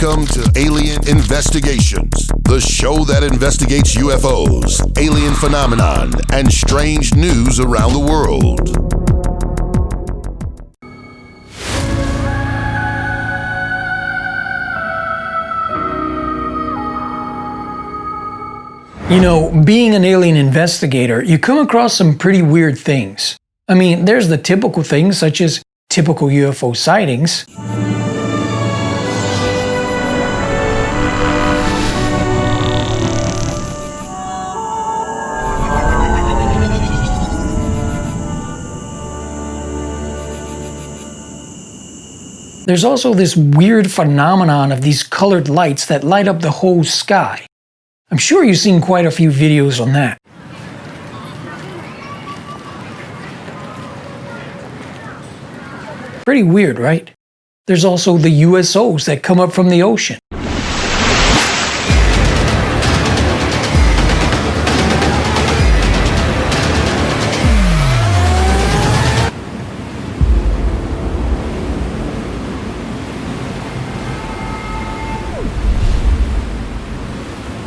Welcome to Alien Investigations, the show that investigates UFOs, alien phenomenon, and strange news around the world. You know, being an alien investigator, you come across some pretty weird things. I mean, there's the typical things such as typical UFO sightings. There's also this weird phenomenon of these colored lights that light up the whole sky. I'm sure you've seen quite a few videos on that. Pretty weird, right? There's also the UFO'S that come up from the ocean.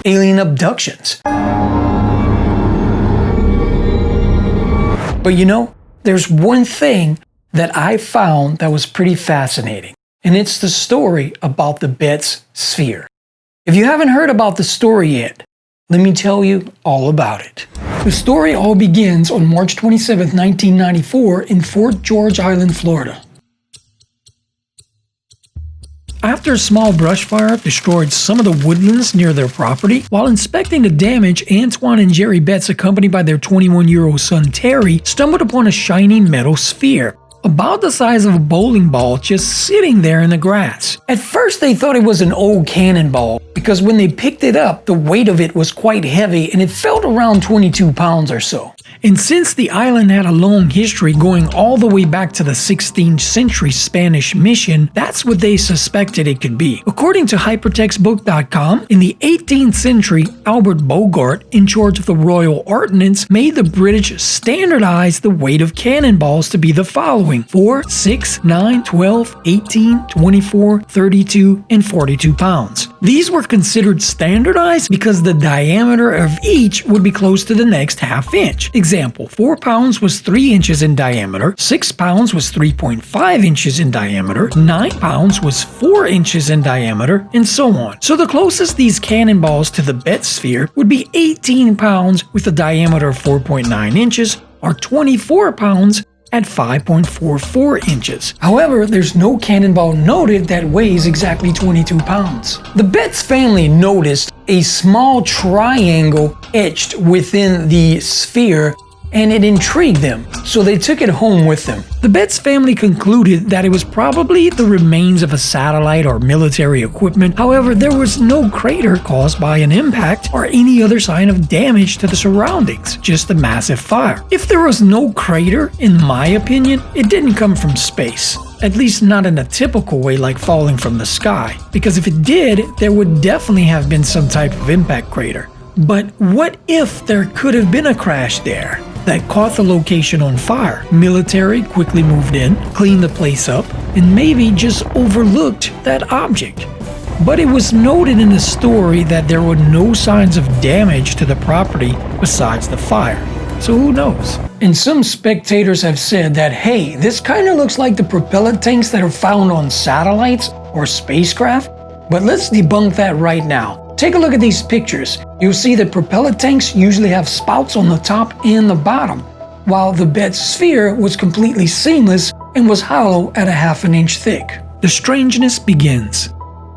Alien abductions. But you know, there's one thing that I found that was pretty fascinating, and it's the story about the Betz Sphere. If you haven't heard about the story yet, let me tell you all about it. The story all begins on March 27, 1994 in Fort George Island, Florida. After a small brush fire destroyed some of the woodlands near their property, while inspecting the damage, Antoine and Jerry Betz, accompanied by their 21-year-old son Terry, stumbled upon a shiny metal sphere, about the size of a bowling ball, just sitting there in the grass. At first they thought it was an old cannonball, because when they picked it up, the weight of it was quite heavy and it felt around 22 pounds or so. And since the island had a long history going all the way back to the 16th century Spanish mission, that's what they suspected it could be. According to hypertextbook.com, in the 18th century, Albert Bogart, in charge of the Royal Ordnance, made the British standardize the weight of cannonballs to be the following: 4, 6, 9, 12, 18, 24, 32, and 42 pounds. These were considered standardized because the diameter of each would be close to the next half inch. Example, 4 pounds was 3 inches in diameter, 6 pounds was 3.5 inches in diameter, 9 pounds was 4 inches in diameter, and so on. So the closest these cannonballs to the Betz Sphere would be 18 pounds with a diameter of 4.9 inches, or 24 pounds at 5.44 inches. However, there's no cannonball noted that weighs exactly 22 pounds. The Betz family noticed a small triangle etched within the sphere, and it intrigued them, so they took it home with them. The Betz family concluded that it was probably the remains of a satellite or military equipment. However, there was no crater caused by an impact or any other sign of damage to the surroundings, just a massive fire. If there was no crater, in my opinion, it didn't come from space. At least not in a typical way like falling from the sky, because if it did, there would definitely have been some type of impact crater. But what if there could have been a crash there that caught the location on fire? Military quickly moved in, cleaned the place up, and maybe just overlooked that object. But it was noted in the story that there were no signs of damage to the property besides the fire. So who knows? And some spectators have said that, hey, this kind of looks like the propellant tanks that are found on satellites or spacecraft. But let's debunk that right now. Take a look at these pictures. You'll see that propellant tanks usually have spouts on the top and the bottom, while the Betz Sphere was completely seamless and was hollow at a ½ inch thick. The strangeness begins.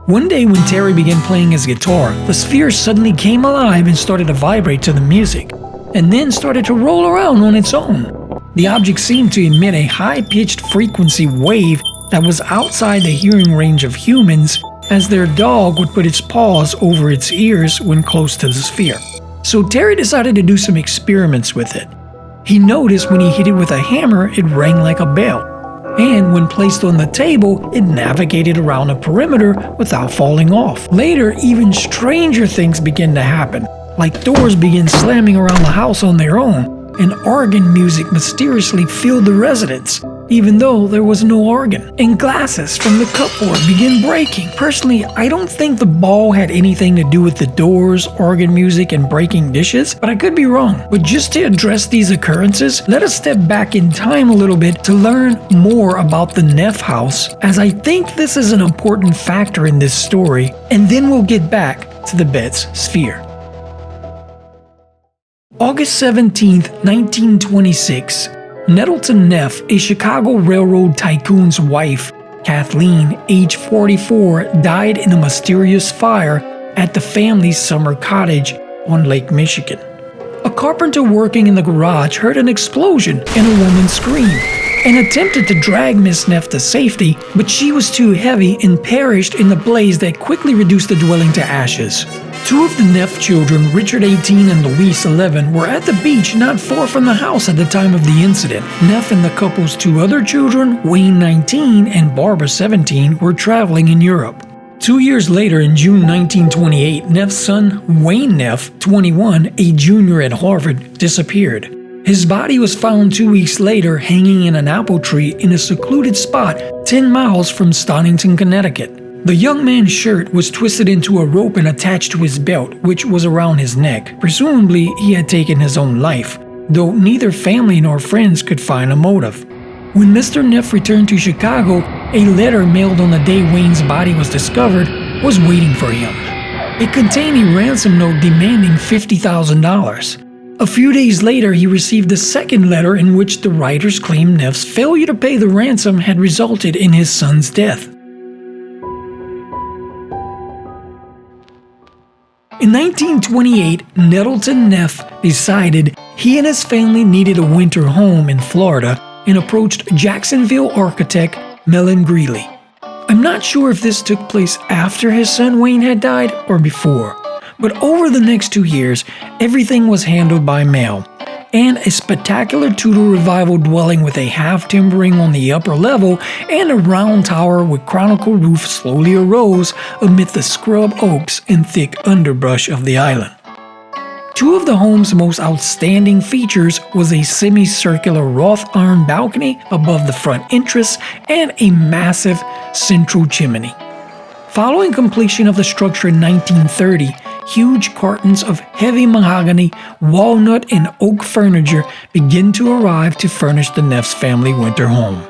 One day when Terry began playing his guitar, the sphere suddenly came alive and started to vibrate to the music, and then started to roll around on its own. The object seemed to emit a high-pitched frequency wave that was outside the hearing range of humans, as their dog would put its paws over its ears when close to the sphere. So Terry decided to do some experiments with it. He noticed when he hit it with a hammer, it rang like a bell. And when placed on the table, it navigated around a perimeter without falling off. Later, even stranger things began to happen, like doors began slamming around the house on their own, and organ music mysteriously filled the residence. even though there was no organ, and glasses from the cupboard began breaking. Personally, I don't think the ball had anything to do with the doors, organ music, and breaking dishes, but I could be wrong. But just to address these occurrences, let us step back in time a little bit to learn more about the Neff house, as I think this is an important factor in this story, and then we'll get back to the Betz Sphere. August 17, 1926. Nettleton Neff, a Chicago Railroad tycoon's wife, Kathleen, age 44, died in a mysterious fire at the family's summer cottage on Lake Michigan. A carpenter working in the garage heard an explosion and a woman scream, and attempted to drag Miss Neff to safety, but she was too heavy and perished in the blaze that quickly reduced the dwelling to ashes. Two of the Neff children, Richard 18 and Louise 11, were at the beach not far from the house at the time of the incident. Neff and the couple's two other children, Wayne 19 and Barbara 17, were traveling in Europe. 2 years later, in June 1928, Neff's son, Wayne Neff, 21, a junior at Harvard, disappeared. His body was found 2 weeks later hanging in an apple tree in a secluded spot 10 miles from Stonington, Connecticut. The young man's shirt was twisted into a rope and attached to his belt, which was around his neck. Presumably, he had taken his own life, though neither family nor friends could find a motive. When Mr. Neff returned to Chicago, a letter mailed on the day Wayne's body was discovered was waiting for him. It contained a ransom note demanding $50,000. A few days later, he received a second letter in which the writers claimed Neff's failure to pay the ransom had resulted in his son's death. In 1928, Nettleton Neff decided he and his family needed a winter home in Florida and approached Jacksonville architect Mellon Greeley. I'm not sure if this took place after his son Wayne had died or before, but over the next 2 years, everything was handled by mail, and a spectacular Tudor revival dwelling with a half-timbering on the upper level and a round tower with conical roof slowly arose amid the scrub oaks and thick underbrush of the island. Two of the home's most outstanding features was a semicircular wrought iron balcony above the front entrance and a massive central chimney. Following completion of the structure in 1930, huge cartons of heavy mahogany, walnut, and oak furniture began to arrive to furnish the Neff's family winter home.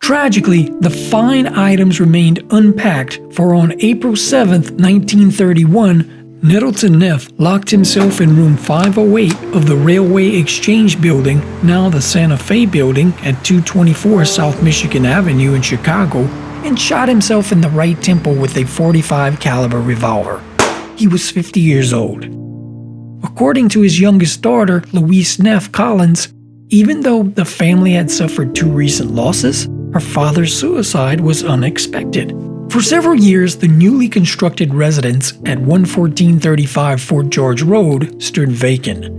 Tragically, the fine items remained unpacked, for on April 7, 1931, Nettleton Neff locked himself in room 508 of the Railway Exchange Building, now the Santa Fe Building at 224 South Michigan Avenue in Chicago, and shot himself in the right temple with a .45 caliber revolver. He was 50 years old. According to his youngest daughter, Louise Neff Collins, even though the family had suffered 2 recent losses, her father's suicide was unexpected. For several years, the newly constructed residence at 11435 Fort George Road stood vacant.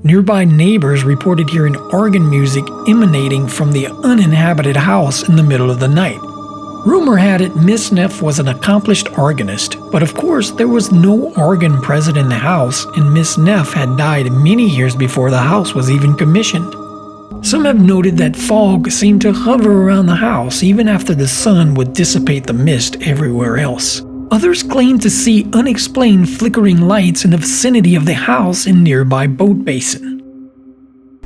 Nearby neighbors reported hearing organ music emanating from the uninhabited house in the middle of the night. Rumor had it Miss Neff was an accomplished organist, but of course there was no organ present in the house, and Miss Neff had died many years before the house was even commissioned. Some have noted that fog seemed to hover around the house even after the sun would dissipate the mist everywhere else. Others claim to see unexplained flickering lights in the vicinity of the house and nearby boat basin.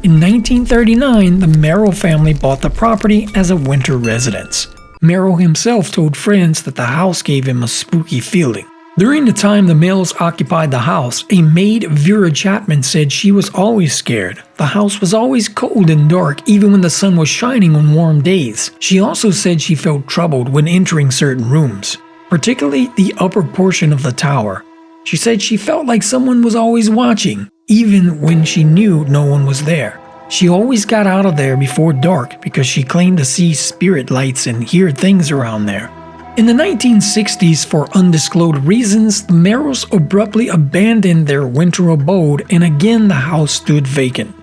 In 1939, the Merrill family bought the property as a winter residence. Merrill himself told friends that the house gave him a spooky feeling. During the time the males occupied the house, a maid, Vera Chapman, said she was always scared. The house was always cold and dark even when the sun was shining on warm days. She also said she felt troubled when entering certain rooms, particularly the upper portion of the tower. She said she felt like someone was always watching, even when she knew no one was there. She always got out of there before dark because she claimed to see spirit lights and hear things around there. In the 1960s, for undisclosed reasons, the Merrills abruptly abandoned their winter abode, and again the house stood vacant.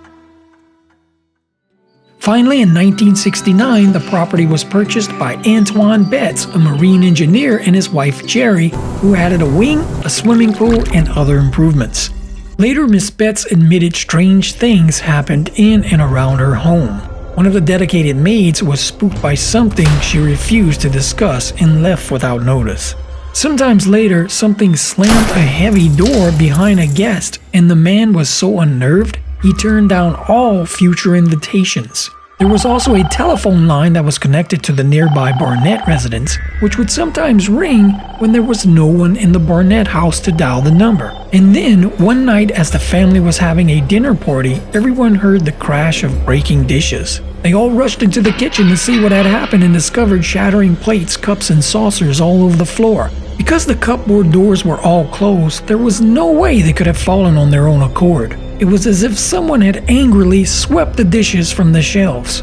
Finally, in 1969, the property was purchased by Antoine Betz, a marine engineer, and his wife Jerry, who added a wing, a swimming pool, and other improvements. Later, Miss Betz admitted strange things happened in and around her home. One of the dedicated maids was spooked by something she refused to discuss and left without notice. Sometimes later, something slammed a heavy door behind a guest, and the man was so unnerved, he turned down all future invitations. There was also a telephone line that was connected to the nearby Barnett residence, which would sometimes ring when there was no one in the Barnett house to dial the number. And then, one night as the family was having a dinner party, everyone heard the crash of breaking dishes. They all rushed into the kitchen to see what had happened and discovered shattering plates, cups, and saucers all over the floor. Because the cupboard doors were all closed, there was no way they could have fallen on their own accord. It was as if someone had angrily swept the dishes from the shelves.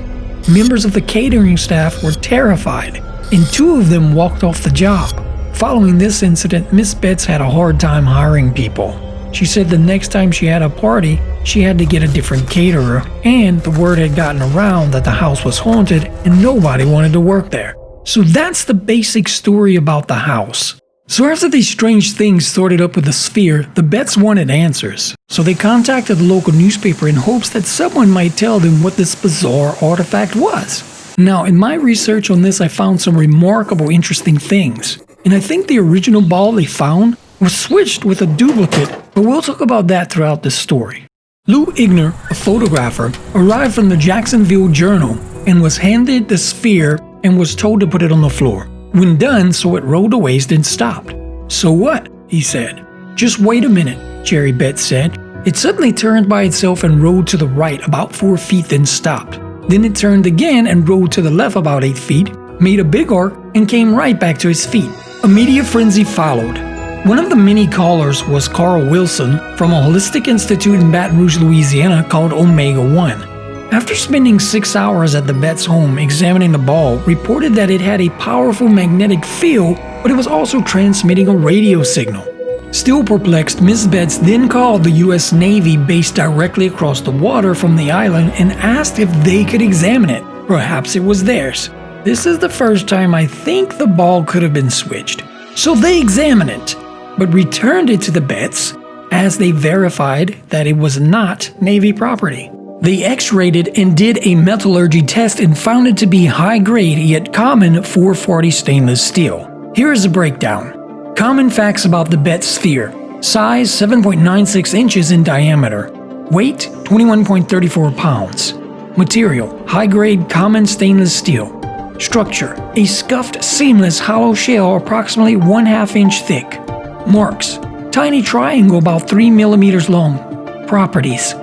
Members of the catering staff were terrified, and 2 of them walked off the job. Following this incident, Miss Betz had a hard time hiring people. She said the next time she had a party, she had to get a different caterer, and the word had gotten around that the house was haunted and nobody wanted to work there. So that's the basic story about the house. So after these strange things started up with the sphere, the Betz wanted answers. So they contacted the local newspaper in hopes that someone might tell them what this bizarre artifact was. Now, in my research on this, I found some remarkable interesting things. And I think the original ball they found was switched with a duplicate, but we'll talk about that throughout this story. Lou Igner, a photographer, arrived from the Jacksonville Journal and was handed the sphere and was told to put it on the floor. When done, so it rolled away, then stopped. "So what?" he said. "Just wait a minute," Jerry Betz said. It suddenly turned by itself and rolled to the right about 4 feet, then stopped. Then it turned again and rolled to the left about 8 feet, made a big arc, and came right back to his feet. A media frenzy followed. One of the many callers was Carl Wilson from a holistic institute in Baton Rouge, Louisiana called Omega 1. After spending 6 hours at the Betz home examining the ball, reported that it had a powerful magnetic field, but it was also transmitting a radio signal. Still perplexed, Ms. Betz then called the U.S. Navy based directly across the water from the island and asked if they could examine it. Perhaps it was theirs. This is the first time I think the ball could have been switched. So they examined it, but returned it to the Betz as they verified that it was not Navy property. They x-rayed it and did a metallurgy test and found it to be high-grade yet common 440 stainless steel. Here is a breakdown. Common facts about the Betz Sphere. Size 7.96 inches in diameter. Weight 21.34 pounds. Material high-grade common stainless steel. Structure a scuffed seamless hollow shell approximately 1/2 inch thick. Marks tiny triangle about 3 millimeters long. Properties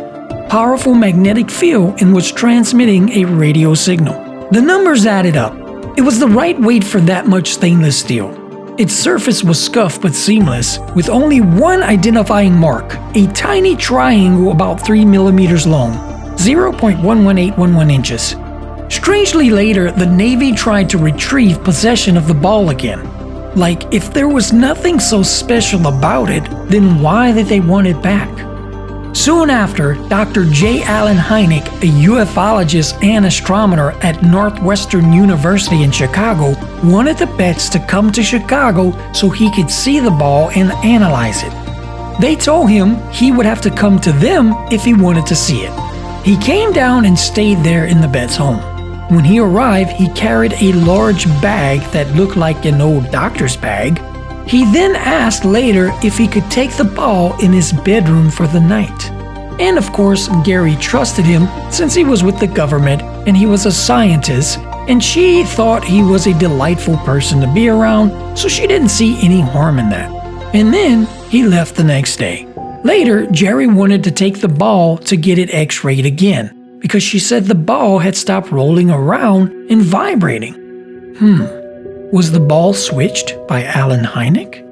powerful magnetic field and was transmitting a radio signal. The numbers added up. It was the right weight for that much stainless steel. Its surface was scuffed but seamless, with only one identifying mark, a tiny triangle about 3 millimeters long, 0.11811 inches. Strangely later, the Navy tried to retrieve possession of the ball again. Like, if there was nothing so special about it, then why did they want it back? Soon after, Dr. J. Allen Hynek, a ufologist and astronomer at Northwestern University in Chicago, wanted the Betz to come to Chicago so he could see the ball and analyze it. They told him he would have to come to them if he wanted to see it. He came down and stayed there in the Betz home. When he arrived, he carried a large bag that looked like an old doctor's bag. He then asked later if he could take the ball in his bedroom for the night. And of course, Gary trusted him since he was with the government and he was a scientist, and she thought he was a delightful person to be around, so she didn't see any harm in that. And then he left the next day. Later, Jerry wanted to take the ball to get it x-rayed again, because she said the ball had stopped rolling around and vibrating. Was the ball switched by Allen Hynek?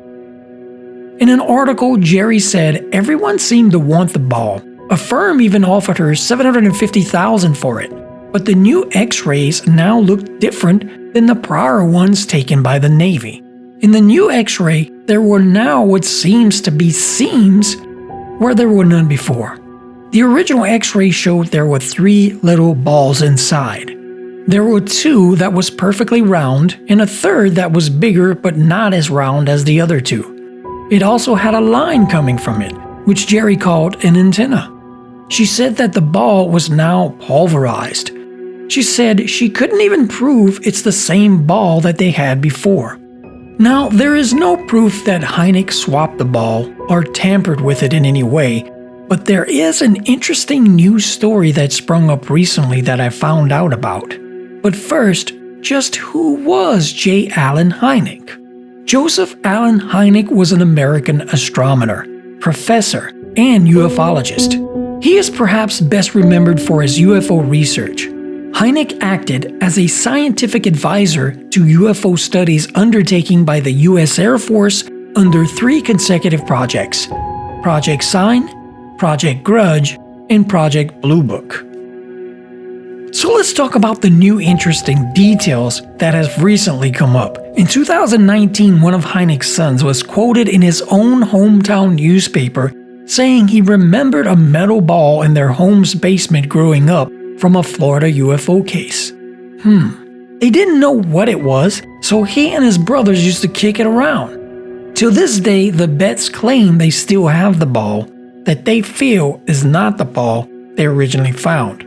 In an article, Jerry said everyone seemed to want the ball. A firm even offered her $750,000 for it. But the new x-rays now looked different than the prior ones taken by the Navy. In the new x-ray, there were now what seems to be seams where there were none before. The original x-ray showed there were 3 little balls inside. There were 2 that was perfectly round and a third that was bigger but not as round as the other 2. It also had a line coming from it, which Jerry called an antenna. She said that the ball was now pulverized. She said she couldn't even prove it's the same ball that they had before. Now, there is no proof that Hynek swapped the ball or tampered with it in any way, but there is an interesting news story that sprung up recently that I found out about. But first, just who was J. Allen Hynek? Joseph Allen Hynek was an American astronomer, professor, and ufologist. He is perhaps best remembered for his UFO research. Hynek acted as a scientific advisor to UFO studies undertaken by the U.S. Air Force under 3 consecutive projects: Project Sign, Project Grudge, and Project Blue Book. So let's talk about the new interesting details that have recently come up. In 2019, one of Hynek's sons was quoted in his own hometown newspaper saying he remembered a metal ball in their home's basement growing up from a Florida UFO case. They didn't know what it was, so he and his brothers used to kick it around. To this day, the Betz claim they still have the ball, that they feel is not the ball they originally found.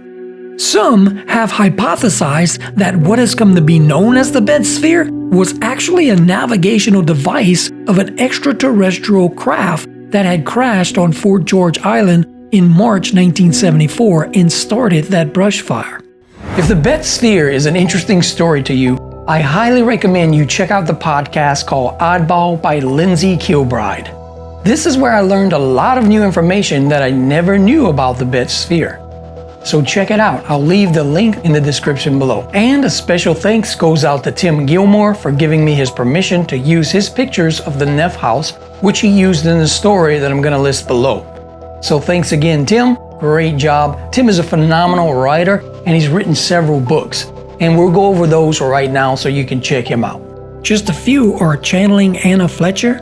Some have hypothesized that what has come to be known as the Betz Sphere was actually a navigational device of an extraterrestrial craft that had crashed on Fort George Island in March 1974 and started that brush fire. If the Betz Sphere is an interesting story to you, I highly recommend you check out the podcast called Oddball by Lindsey Kilbride. This is where I learned a lot of new information that I never knew about the Betz Sphere. So check it out. I'll leave the link in the description below. And a special thanks goes out to Tim Gilmore for giving me his permission to use his pictures of the Neff house, which he used in the story that I'm going to list below. So thanks again, Tim. Great job. Tim is a phenomenal writer, and he's written several books. And we'll go over those right now so you can check him out. Just a few are Channeling Anna Fletcher,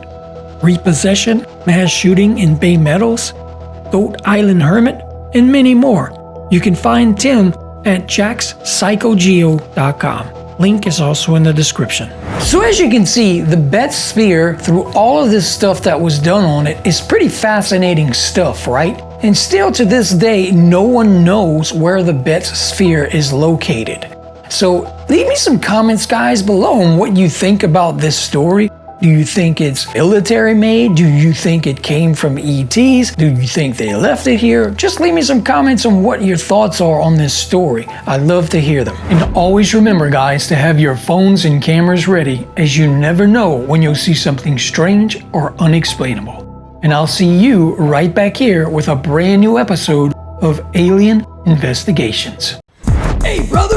Repossession, Mass Shooting in Bay Meadows, Goat Island Hermit, and many more. You can find Tim at jackspsychogeo.com. Link is also in the description. So as you can see, the Betz Sphere, through all of this stuff that was done on it, is pretty fascinating stuff, right? And still to this day, no one knows where the Betz Sphere is located. So leave me some comments, guys, below on what you think about this story. Do you think it's military made? Do you think it came from ETs? Do you think they left it here? Just leave me some comments on what your thoughts are on this story. I'd love to hear them. And always remember, guys, to have your phones and cameras ready, as you never know when you'll see something strange or unexplainable. And I'll see you right back here with a brand new episode of Alien Investigations. Hey, brother!